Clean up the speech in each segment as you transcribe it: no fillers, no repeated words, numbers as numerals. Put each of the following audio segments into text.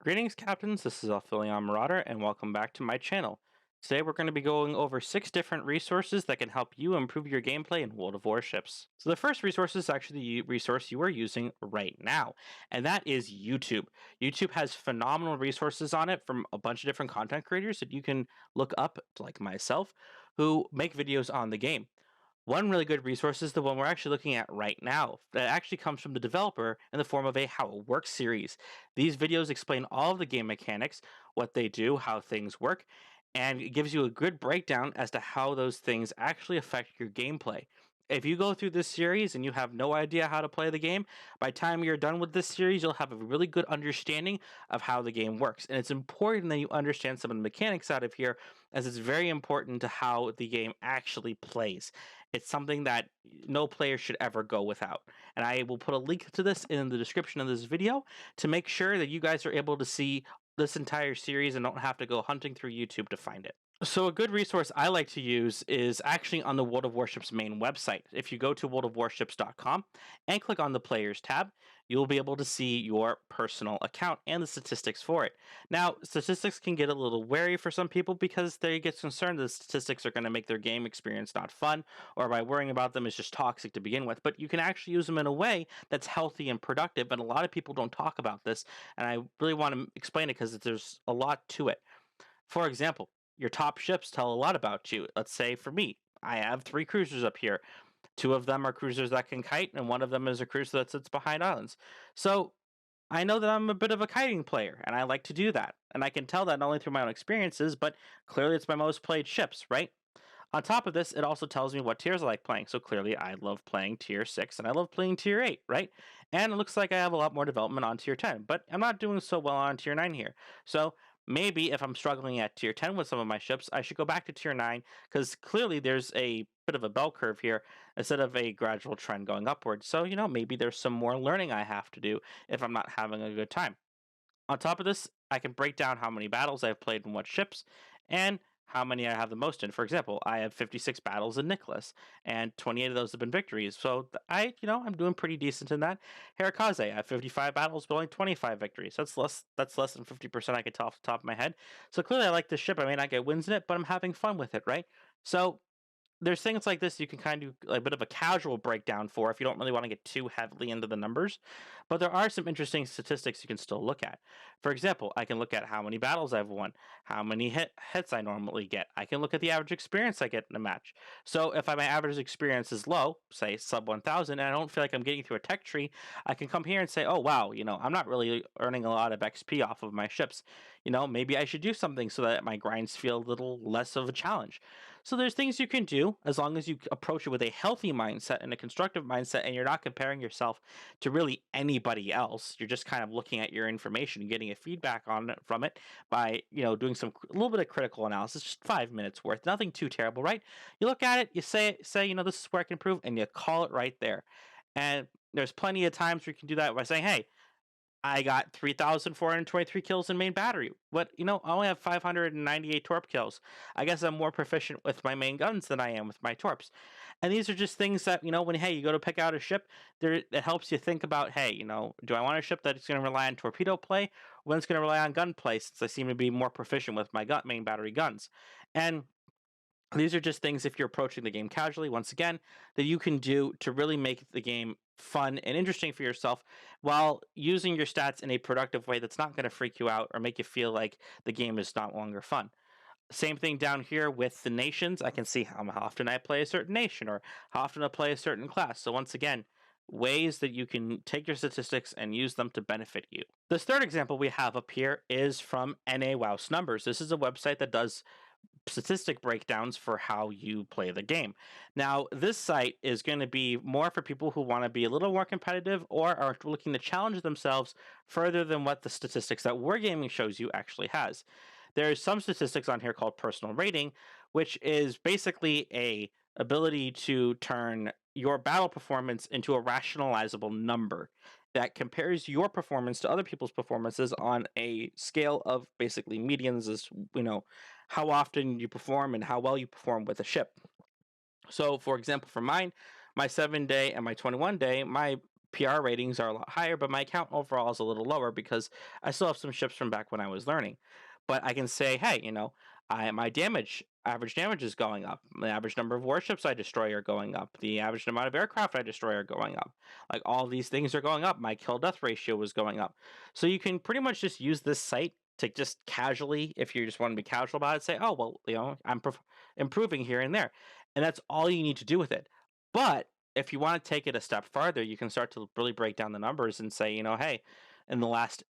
Greetings, Captains. This is Aphelion Marauder, and welcome back to my channel. Today, we're going to be going over 6 different resources that can help you improve your gameplay in World of Warships. So, the first resource is actually the resource you are using right now, and that is YouTube. YouTube has phenomenal resources on it from a bunch of different content creators that you can look up, like myself, who make videos on the game. One really good resource is the one we're actually looking at right now. That actually comes from the developer in the form of a How It Works series. These videos explain all of the game mechanics, what they do, how things work, and it gives you a good breakdown as to how those things actually affect your gameplay. If you go through this series and you have no idea how to play the game, by the time you're done with this series, you'll have a really good understanding of how the game works. And it's important that you understand some of the mechanics out of here, as it's very important to how the game actually plays. It's something that no player should ever go without. And I will put a link to this in the description of this video to make sure that you guys are able to see this entire series and don't have to go hunting through YouTube to find it. So a good resource I like to use is actually on the World of Warships main website. If you go to worldofwarships.com and click on the Players tab, you'll be able to see your personal account and the statistics for it. Now, statistics can get a little wary for some people because they get concerned that the statistics are going to make their game experience not fun, or by worrying about them is just toxic to begin with. But you can actually use them in a way that's healthy and productive, and a lot of people don't talk about this, and I really want to explain it because there's a lot to it. For example, your top ships tell a lot about you. Let's say for me, I have 3 cruisers up here. 2 of them are cruisers that can kite, and one of them is a cruiser that sits behind islands. So I know that I'm a bit of a kiting player, and I like to do that. And I can tell that not only through my own experiences, but clearly it's my most played ships, right? On top of this, it also tells me what tiers I like playing. So clearly, I love playing tier 6 and I love playing tier 8, right? And it looks like I have a lot more development on tier 10, but I'm not doing so well on tier 9 here. So maybe if I'm struggling at tier 10 with some of my ships, I should go back to tier 9 because clearly there's a bit of a bell curve here instead of a gradual trend going upward. So, maybe there's some more learning I have to do if I'm not having a good time. On top of this, I can break down how many battles I've played in what ships and how many I have the most in. For example, I have 56 battles in Nicholas, and 28 of those have been victories. So I'm doing pretty decent in that. Herakaze, I have 55 battles, but only 25 victories. That's less than 50% I can tell off the top of my head. So clearly I like this ship. I may not get wins in it, but I'm having fun with it, right? So there's things like this you can kind of do a bit of a casual breakdown for if you don't really want to get too heavily into the numbers. But there are some interesting statistics you can still look at. For example, I can look at how many battles I've won, how many hits I normally get. I can look at the average experience I get in a match. So if my average experience is low, say sub 1000, and I don't feel like I'm getting through a tech tree, I can come here and say, oh wow, I'm not really earning a lot of XP off of my ships. Maybe I should do something so that my grinds feel a little less of a challenge. So there's things you can do as long as you approach it with a healthy mindset and a constructive mindset, and you're not comparing yourself to really anybody else. You're just kind of looking at your information and getting a feedback on it from it by doing a little bit of critical analysis, just 5 minutes worth, nothing too terrible, right? You look at it, you say this is where I can improve, and you call it right there. And there's plenty of times where you can do that by saying, hey, I got 3,423 kills in main battery. But, I only have 598 torp kills. I guess I'm more proficient with my main guns than I am with my torps. And these are just things that, when, hey, you go to pick out a ship, it helps you think about, hey, do I want a ship that's going to rely on torpedo play? Or it's going to rely on gunplay, since I seem to be more proficient with my main battery guns. And these are just things, if you're approaching the game casually, once again, that you can do to really make the game fun and interesting for yourself while using your stats in a productive way that's not going to freak you out or make you feel like the game is not longer fun. Same thing down here with the nations. I can see how often I play a certain nation or how often I play a certain class. So once again, ways that you can take your statistics and use them to benefit you. This third example we have up here is from NAUS Numbers. This is a website that does statistic breakdowns for how you play the game. Now, this site is going to be more for people who want to be a little more competitive or are looking to challenge themselves further than what the statistics that Wargaming shows you actually has. There's some statistics on here called personal rating, which is basically a ability to turn your battle performance into a rationalizable number that compares your performance to other people's performances on a scale of basically medians, as how often you perform and how well you perform with a ship. So, for example, for mine, my 7-day and my 21-day, my PR ratings are a lot higher, but my account overall is a little lower because I still have some ships from back when I was learning. But I can say, hey, my average damage is going up. The average number of warships I destroy are going up. The average amount of aircraft I destroy are going up. Like all these things are going up. My kill death ratio is going up. So you can pretty much just use this site to just casually, if you just want to be casual about it, say, oh, well, I'm improving here and there. And that's all you need to do with it. But if you want to take it a step farther, you can start to really break down the numbers and say, hey, in the last,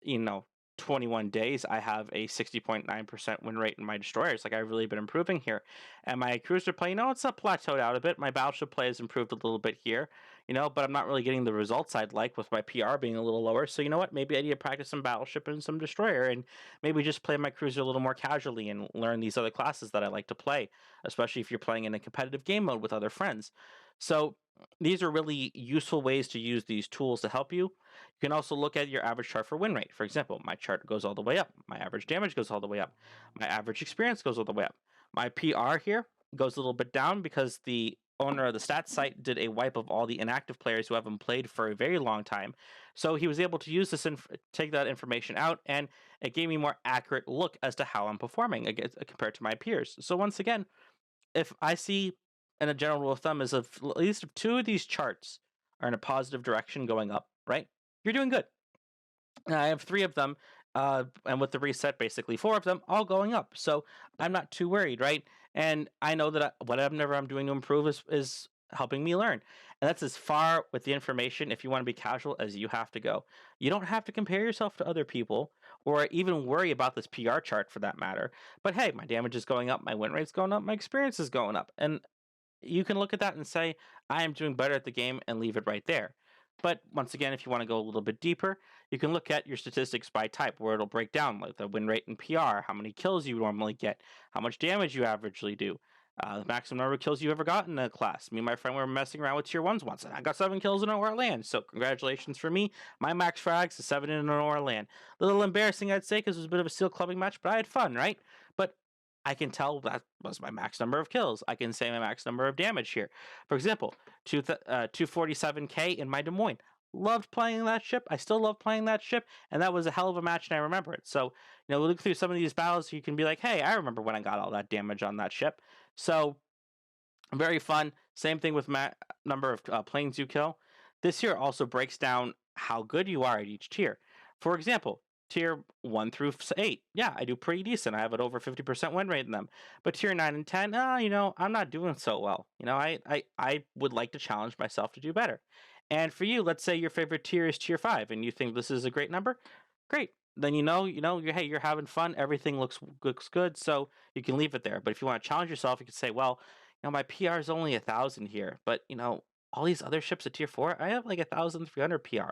21 days, I have a 60.9% win rate in my destroyers. Like, I've really been improving here. And my cruiser play, it's up plateaued out a bit. My battleship play has improved a little bit here, but I'm not really getting the results I'd like with my PR being a little lower. So, you know what? Maybe I need to practice some battleship and some destroyer and maybe just play my cruiser a little more casually and learn these other classes that I like to play, especially if you're playing in a competitive game mode with other friends. So, these are really useful ways to use these tools to help you. You can also look at your average chart for win rate. For example, my chart goes all the way up. My average damage goes all the way up. My average experience goes all the way up. My PR here goes a little bit down because the owner of the stats site did a wipe of all the inactive players who haven't played for a very long time. So he was able to use this take that information out, and it gave me more accurate look as to how I'm performing compared to my peers. So once again, if I see, and a general rule of thumb is if at least if two of these charts are in a positive direction going up, right? You're doing good. I have three of them, and with the reset, basically four of them all going up. So I'm not too worried, right? And I know that whatever I'm doing to improve is helping me learn. And that's as far with the information, if you want to be casual, as you have to go. You don't have to compare yourself to other people or even worry about this PR chart for that matter. But hey, my damage is going up, my win rate's going up, my experience is going up. And you can look at that and say, I am doing better at the game and leave it right there. But once again, if you want to go a little bit deeper, you can look at your statistics by type, where it'll break down like the win rate and PR, how many kills you normally get, how much damage you averagely do, the maximum number of kills you ever got in a class. Me and my friend were messing around with tier ones once, and I got 7 kills in an OR land. So congratulations for me. My max frags is 7 in an OR land. A little embarrassing, I'd say, because it was a bit of a steel clubbing match, but I had fun, right? But I can tell that was my max number of kills. I can say my max number of damage here. For example, 247k in my Des Moines. Loved playing that ship. I still love playing that ship, and that was a hell of a match, and I remember it. So, look through some of these battles, you can be like, hey, I remember when I got all that damage on that ship. So, very fun. Same thing with number of planes you kill. This here also breaks down how good you are at each tier. For example, tier 1 through 8, yeah, I do pretty decent. I have an over 50% win rate in them. But tier 9 and 10, I'm not doing so well. I would like to challenge myself to do better. And for you, let's say your favorite tier is tier 5 and you think this is a great number. Great. Then you're having fun. Everything looks good, so you can leave it there. But if you want to challenge yourself, you can say, well, my PR is only 1,000 here, but all these other ships at tier 4, I have like 1,300 PR.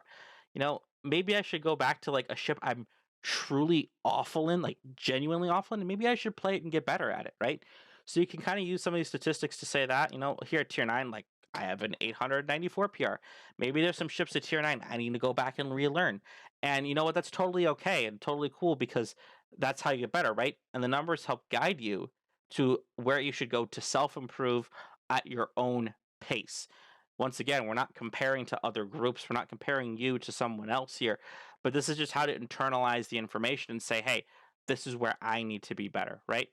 Maybe I should go back to like a ship I'm truly awful in, like genuinely awful in, and maybe I should play it and get better at it, right? So you can kind of use some of these statistics to say that, here at tier 9, like I have an 894 PR. Maybe there's some ships at tier 9 I need to go back and relearn. And you know what? That's totally okay and totally cool because that's how you get better, right? And the numbers help guide you to where you should go to self improve at your own pace. Once again, we're not comparing to other groups, we're not comparing you to someone else here, but this is just how to internalize the information and say, hey, this is where I need to be better, right?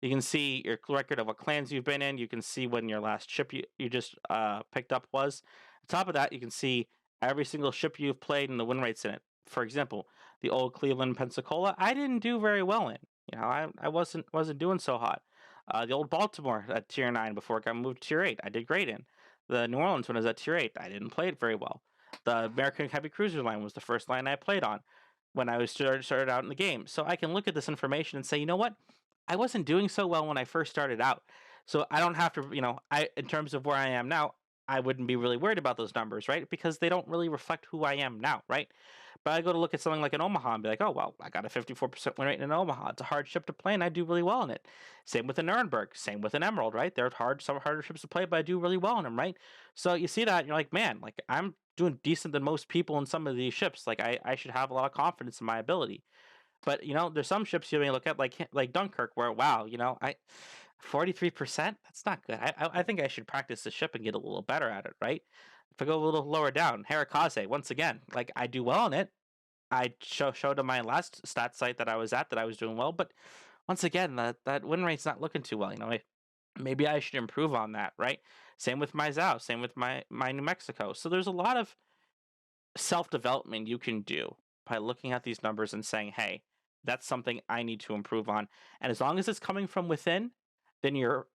You can see your record of what clans you've been in. You can see when your last ship you just picked up was. On top of that, you can see every single ship you've played and the win rates in it. For example, the old Cleveland Pensacola, I didn't do very well in. I wasn't doing so hot. The old Baltimore at tier 9 before it got moved to tier 8, I did great in. The New Orleans one is at tier 8, I didn't play it very well. The American Heavy Cruiser line was the first line I played on when I was started out in the game. So I can look at this information and say, you know what? I wasn't doing so well when I first started out. So I don't have to, in terms of where I am now, I wouldn't be really worried about those numbers, right? Because they don't really reflect who I am now, right? But I go to look at something like an Omaha and be like, oh, well, I got a 54% win rate in an Omaha. It's a hard ship to play, and I do really well in it. Same with the Nuremberg. Same with an Emerald, right? They're some harder ships to play, but I do really well in them, right? So you see that, and you're like, man, like I'm doing decent than most people in some of these ships. Like I should have a lot of confidence in my ability. But there's some ships you may look at like Dunkirk, where wow, I 43%. That's not good. I think I should practice the ship and get a little better at it, right? If I go a little lower down, Harakaze, once again, like I do well on it. I showed on my last stat site that I was at that I was doing well, but once again, that win rate's not looking too well. Maybe I should improve on that, right? Same with my Zao, same with my New Mexico. So there's a lot of self development you can do by looking at these numbers and saying, hey, that's something I need to improve on. And as long as it's coming from within, then you're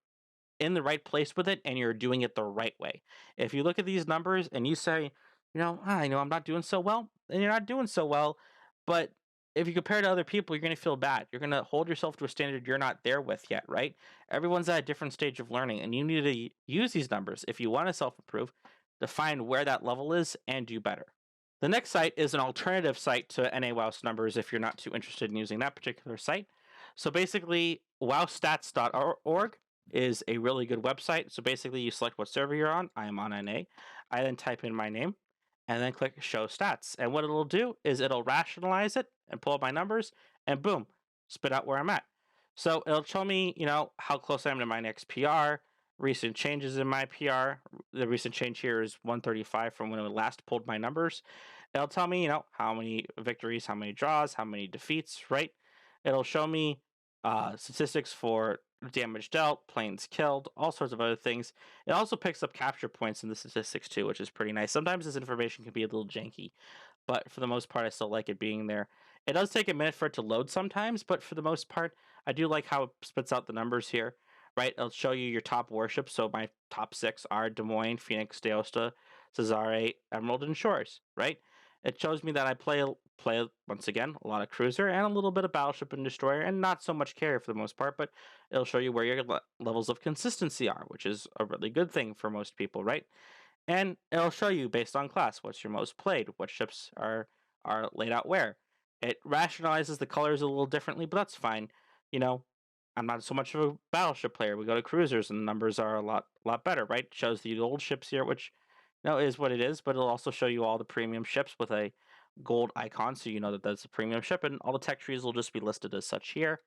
in the right place with it and you're doing it the right way. If you look at these numbers and you say, I know I'm not doing so well, then you're not doing so well. But if you compare to other people, you're going to feel bad. You're going to hold yourself to a standard you're not there with yet, right? Everyone's at a different stage of learning, and you need to use these numbers if you want to self improve to find where that level is and do better. The next site is an alternative site to NAUS Numbers if you're not too interested in using that particular site. So basically, WoWStats.org is a really good website. So basically, you select what server you're on. I am on NA. I then type in my name and then click Show Stats. And what it'll do is it'll rationalize it and pull up my numbers and boom, spit out where I'm at. So it'll show me, how close I am to my next PR, recent changes in my PR. The recent change here is 135 from when it last pulled my numbers. It'll tell me, how many victories, how many draws, how many defeats, right? It'll show me statistics for damage dealt, planes killed, all sorts of other things. It also picks up capture points in the statistics too, which is pretty nice. Sometimes this information can be a little janky, but for the most part, I still like it being there. It does take a minute for it to load sometimes, but for the most part, I do like how it spits out the numbers here, right? It'll show you your top warships. So my top 6 are Des Moines, Phoenix, Deosta, Cesare, Emerald, and Shores, right? It shows me that I play once again a lot of cruiser and a little bit of battleship and destroyer, and not so much carrier for the most part. But it'll show you where your levels of consistency are, which is a really good thing for most people, right? And it'll show you based on class what's your most played, what ships are laid out where. It rationalizes the colors a little differently, but that's fine. You know, I'm not so much of a battleship player. We go to cruisers and the numbers are a lot better, right? It shows the old ships here, which is what it is, but it'll also show you all the premium ships with a gold icon, so you know that that's a premium ship, and all the tech trees will just be listed as such here.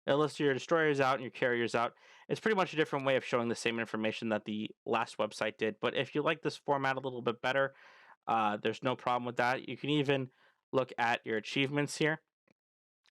It'll list your destroyers out and your carriers out. It's pretty much a different way of showing the same information that the last website did, but if you like this format a little bit better, there's no problem with that. You can even look at your achievements here,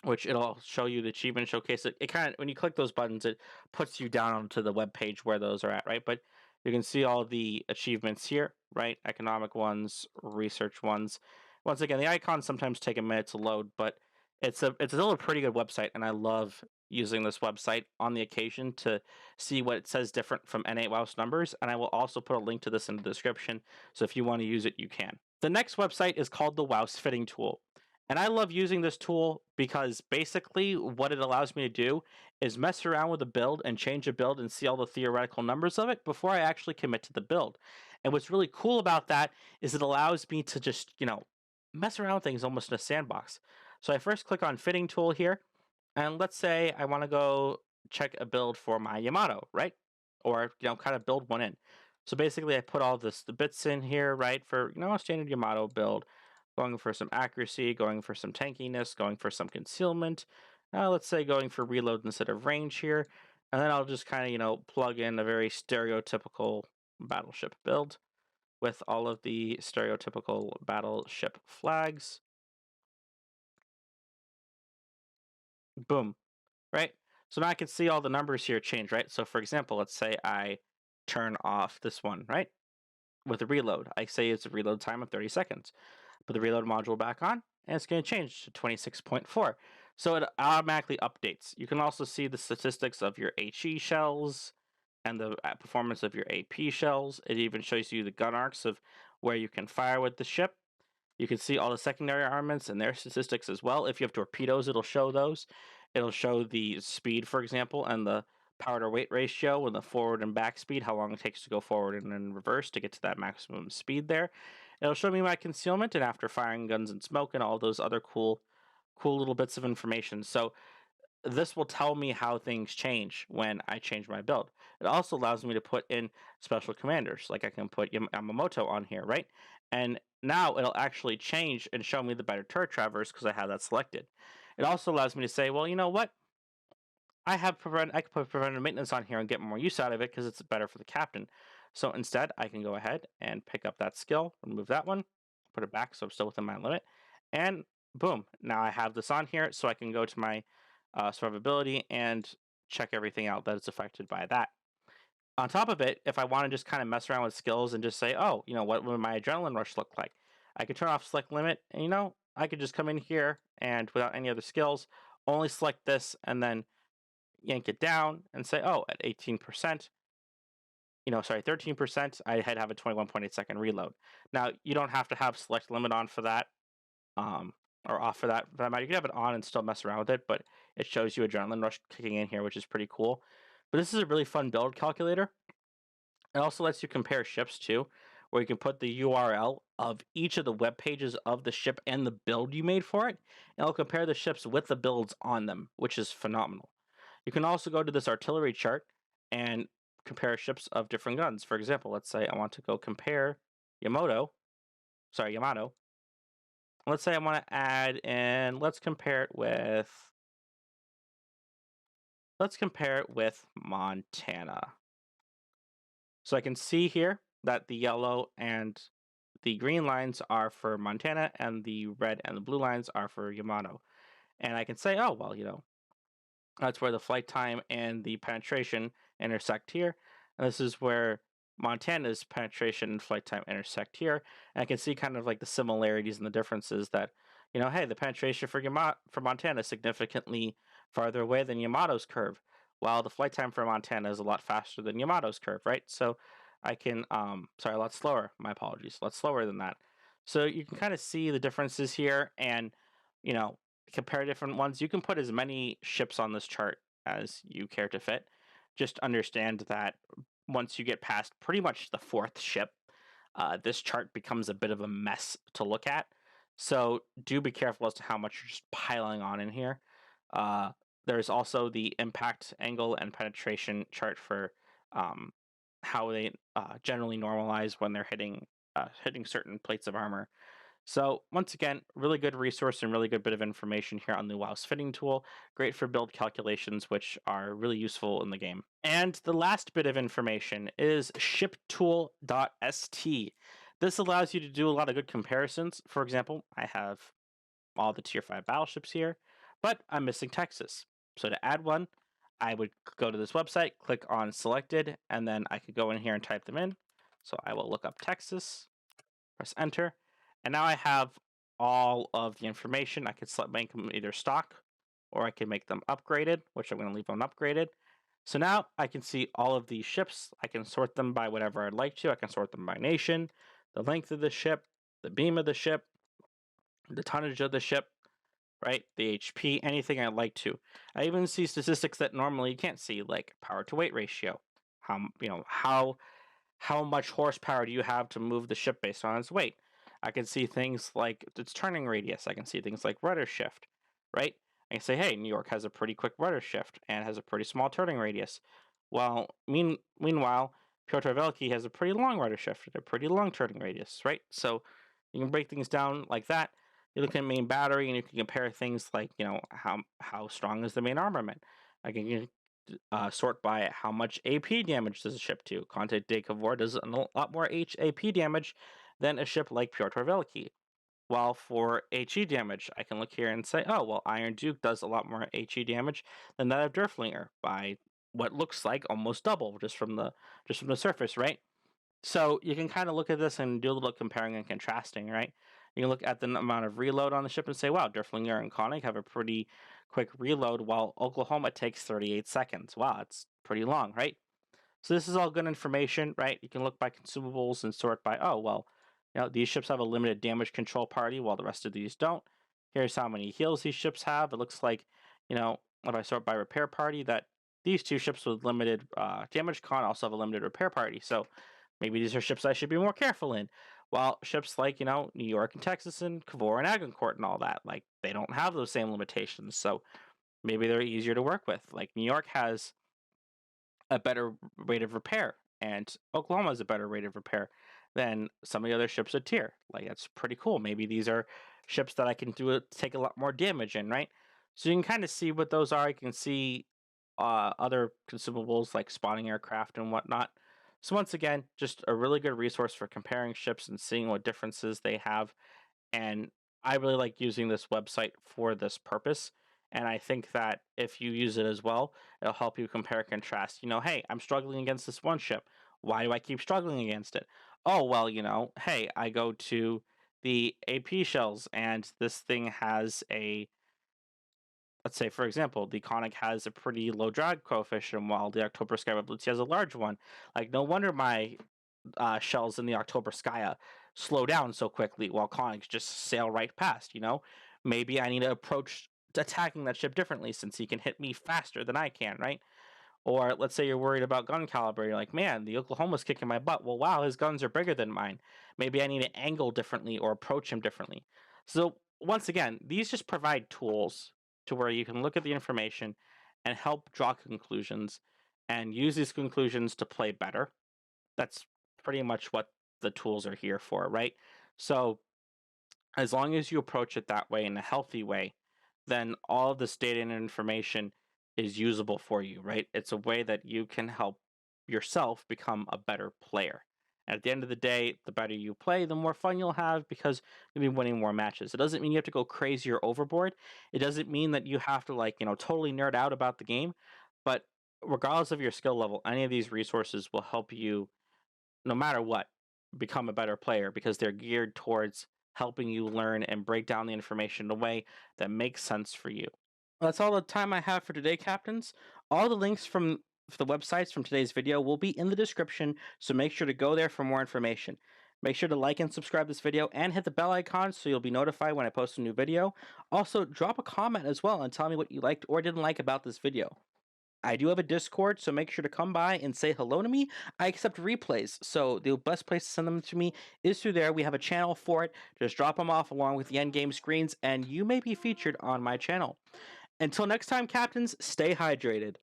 which it'll show you the achievement showcase. It kind of, when you click those buttons, it puts you down onto the web page where those are at, right? But you can see all the achievements here, right? Economic ones, research ones. Once again, the icons sometimes take a minute to load, but it's still a pretty good website, and I love using this website on the occasion to see what it says different from NAUS Numbers, and I will also put a link to this in the description, so if you want to use it, you can. The next website is called the WoW's Fitting Tool. And I love using this tool because basically what it allows me to do is mess around with a build and change a build and see all the theoretical numbers of it before I actually commit to the build. And what's really cool about that is it allows me to just, mess around with things almost in a sandbox. So I first click on Fitting Tool here, and let's say I want to go check a build for my Yamato, right? Or, kind of build one in. So basically I put all the bits in here, right, for, a standard Yamato build. Going for some accuracy, going for some tankiness, going for some concealment. Let's say going for reload instead of range here. And then I'll just kind of, plug in a very stereotypical battleship build with all of the stereotypical battleship flags. Boom, right? So now I can see all the numbers here change, right? So for example, let's say I turn off this one, right? With a reload. I say it's a reload time of 30 seconds. Put the reload module back on, and it's going to change to 26.4. So it automatically updates. You can also see the statistics of your HE shells and the performance of your AP shells. It even shows you the gun arcs of where you can fire with the ship. You can see all the secondary armaments and their statistics as well. If you have torpedoes, it'll show those. It'll show the speed, for example, and the power to weight ratio and the forward and back speed, how long it takes to go forward and in reverse to get to that maximum speed there. It'll show me my concealment and after firing guns and smoke and all those other cool little bits of information. So this will tell me how things change when I change my build. It also allows me to put in special commanders, like I can put Yamamoto on here, right? And now it'll actually change and show me the better turret traverse because I have that selected. It also allows me to say, well, you know what? I can put preventive maintenance on here and get more use out of it because it's better for the captain. So instead, I can go ahead and pick up that skill, remove that one, put it back so I'm still within my limit, and boom, now I have this on here so I can go to my survivability and check everything out that is affected by that. On top of it, if I want to just kind of mess around with skills and just say, oh, what would my adrenaline rush look like? I could turn off select limit, and I could just come in here and without any other skills, only select this and then yank it down and say, oh, at 18%, sorry, 13%, I had to have a 21.8-second reload. Now, you don't have to have select limit on for that, um, or off for that. For that matter, you can have it on and still mess around with it, but it shows you adrenaline rush kicking in here, which is pretty cool. But this is a really fun build calculator. It also lets you compare ships too, where you can put the URL of each of the web pages of the ship and the build you made for it, and it'll compare the ships with the builds on them, which is phenomenal. You can also go to this artillery chart and compare ships of different guns. For example, let's say I want to go compare Yamato. Let's say I want to add in, let's compare it with Montana. So I can see here that the yellow and the green lines are for Montana and the red and the blue lines are for Yamato. And I can say, oh, well, that's where the flight time and the penetration intersect here. And this is where Montana's penetration and flight time intersect here. And I can see kind of like the similarities and the differences that, hey, the penetration for Montana is significantly farther away than Yamato's curve, while the flight time for Montana is a lot faster than Yamato's curve, right? So I can, sorry, a lot slower. My apologies, a lot slower than that. So you can kind of see the differences here and, you know, compare different ones. You can put as many ships on this chart as you care to fit. Just understand that once you get past pretty much the fourth ship, this chart becomes a bit of a mess to look at. So do be careful as to how much you're just piling on in here. There's also the impact angle and penetration chart for how they generally normalize when they're hitting certain plates of armor. So once again, really good resource and really good bit of information here on the WoW's fitting tool. Great for build calculations, which are really useful in the game. And the last bit of information is Shiptool.st. This allows you to do a lot of good comparisons. For example, I have all the tier 5 battleships here, but I'm missing Texas. So to add one, I would go to this website, click on selected, and then I could go in here and type them in. So I will look up Texas, press enter, and now I have all of the information. I could make them either stock or I can make them upgraded, which I'm going to leave them upgraded. So now I can see all of these ships. I can sort them by whatever I'd like to. I can sort them by nation, the length of the ship, the beam of the ship, the tonnage of the ship, right? The HP, anything I'd like to. I even see statistics that normally you can't see, like power to weight ratio. How much horsepower do you have to move the ship based on its weight? I can see things like its turning radius. I can see things like rudder shift, right? I can say, hey, New York has a pretty quick rudder shift and has a pretty small turning radius. Well, meanwhile, Piotr Veliki has a pretty long rudder shift and a pretty long turning radius, right? So you can break things down like that. You look at main battery and you can compare things like, how strong is the main armament. I can sort by how much AP damage does a ship do. Conte de Cavour does a lot more AP damage than a ship like Piotr Veliki. While for HE damage, I can look here and say, oh, well, Iron Duke does a lot more HE damage than that of Derflinger by what looks like almost double just from the surface, right? So you can kind of look at this and do a little comparing and contrasting, right? You can look at the amount of reload on the ship and say, wow, Derflinger and Koenig have a pretty quick reload, while Oklahoma takes 38 seconds. Wow, it's pretty long, right? So this is all good information, right? You can look by consumables and sort by, oh, well, these ships have a limited damage control party while the rest of these don't. Here's how many heals these ships have. It looks like, if I sort by repair party, that these two ships with limited damage con also have a limited repair party. So maybe these are ships I should be more careful in. While ships like, New York and Texas and Cavour and Agincourt and all that, like, they don't have those same limitations. So maybe they're easier to work with. Like, New York has a better rate of repair, and Oklahoma has a better rate of repair than some of the other ships at tier. Like, that's pretty cool. Maybe these are ships that I can take a lot more damage in, right? So you can kind of see what those are. You can see other consumables like spotting aircraft and whatnot. So once again, just a really good resource for comparing ships and seeing what differences they have. And I really like using this website for this purpose. And I think that if you use it as well, it'll help you compare and contrast. Hey, I'm struggling against this one ship. Why do I keep struggling against it? Oh, well, hey, I go to the AP shells and this thing has a, let's say, for example, the Conic has a pretty low drag coefficient while the October Sky Revolution has a large one. Like, no wonder my shells in the October Skya slow down so quickly while Conics just sail right past, Maybe I need to approach attacking that ship differently since he can hit me faster than I can, right? Or let's say you're worried about gun caliber. You're like, man, the Oklahoma's kicking my butt. Well, wow, his guns are bigger than mine. Maybe I need to angle differently or approach him differently. So, once again, these just provide tools to where you can look at the information and help draw conclusions and use these conclusions to play better. That's pretty much what the tools are here for, right? So, as long as you approach it that way in a healthy way, then all of this data and information is usable for you, right? It's a way that you can help yourself become a better player. At the end of the day, the better you play, the more fun you'll have because you'll be winning more matches. It doesn't mean you have to go crazy or overboard. It doesn't mean that you have to, like, totally nerd out about the game. But regardless of your skill level, any of these resources will help you, no matter what, become a better player because they're geared towards helping you learn and break down the information in a way that makes sense for you. Well, that's all the time I have for today, Captains. All the links from the websites from today's video will be in the description, so make sure to go there for more information. Make sure to like and subscribe this video and hit the bell icon so you'll be notified when I post a new video. Also, drop a comment as well and tell me what you liked or didn't like about this video. I do have a Discord, so make sure to come by and say hello to me. I accept replays, so the best place to send them to me is through there. We have a channel for it. Just drop them off along with the endgame screens, and you may be featured on my channel. Until next time, Captains, stay hydrated.